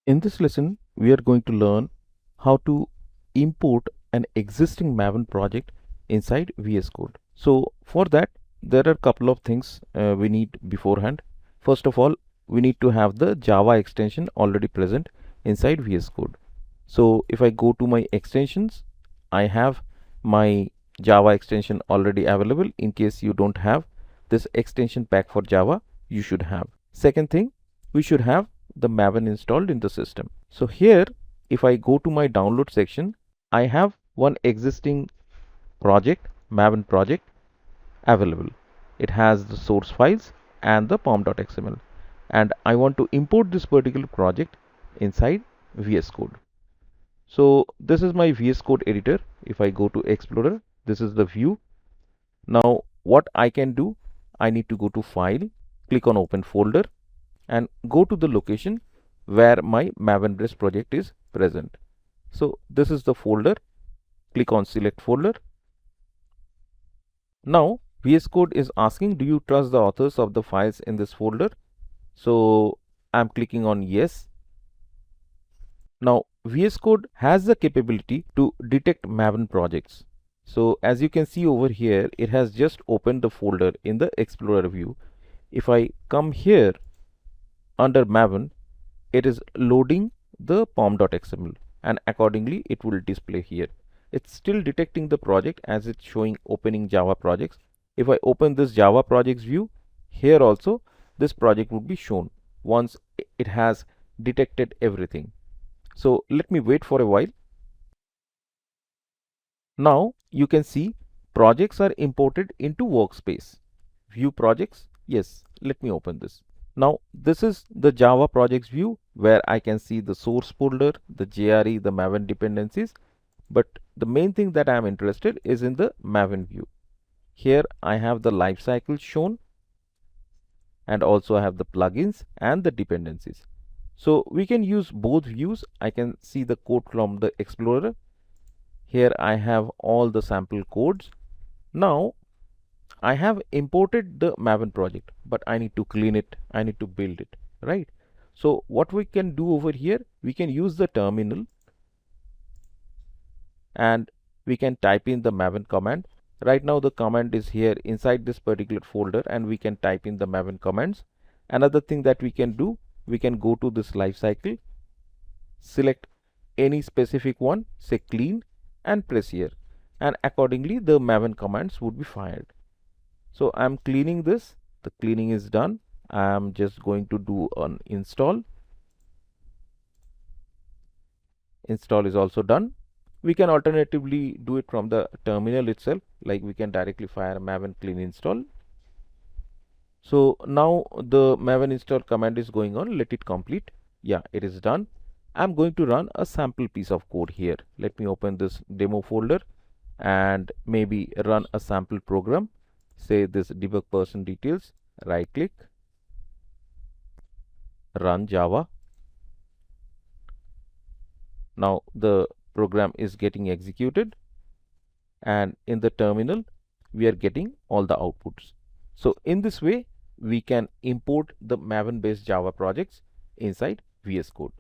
In this lesson, we are going to learn how to import an existing Maven project inside VS Code. So for that, there are a couple of things we need beforehand. First of all, we need to have the Java extension already present inside VS Code. So if I go to my extensions, I have my Java extension already available. In case you don't have this extension pack for Java, you should have. Second thing, we should have the Maven installed in the system. So here, if I go to my download section, I have one existing project, Maven project available. It has the source files and the pom.xml, and I want to import this particular project inside VS Code. So this is my VS Code editor. If I go to Explorer, this is the view. Now what I can do, I need to go to File, click on Open Folder, and go to the location where my Maven Breast project is present. So this is the folder. Click on Select Folder. Now VS Code is asking, do you trust the authors of the files in this folder? So I'm clicking on Yes. Now VS Code has the capability to detect Maven projects. So as you can see over here, it has just opened the folder in the Explorer view. If I come here under Maven, it is loading the pom.xml, and accordingly it will display here. It's still detecting the project as it's showing opening Java projects. If I open this Java projects view, here also this project would be shown once it has detected everything. So let me wait for a while. Now you can see projects are imported into workspace. View projects. Yes, let me open this. Now this is the Java projects view where I can see the source folder, the JRE, the Maven dependencies. But the main thing that I am interested is in the Maven view. Here I have the lifecycle shown, and also I have the plugins and the dependencies. So we can use both views. I can see the code from the Explorer. Here I have all the sample codes. Now I have imported the Maven project, but I need to clean it. I need to build it, right? So what we can do over here, we can use the terminal and we can type in the Maven command. Right now the command is here inside this particular folder, and we can type in the Maven commands. Another thing that we can do, we can go to this lifecycle, select any specific one, say clean, and press here, and accordingly the Maven commands would be fired. So I'm cleaning this. The cleaning is done. I'm just going to do an install. Install is also done. We can alternatively do it from the terminal itself, like we can directly fire Maven clean install. So now the Maven install command is going on. Let it complete. Yeah, it is done. I'm going to run a sample piece of code here. Let me open this demo folder and maybe run a sample program. Say this debug person details, right click, run Java. Now the program is getting executed, and in the terminal we are getting all the outputs. So in this way we can import the Maven based Java projects inside VS Code.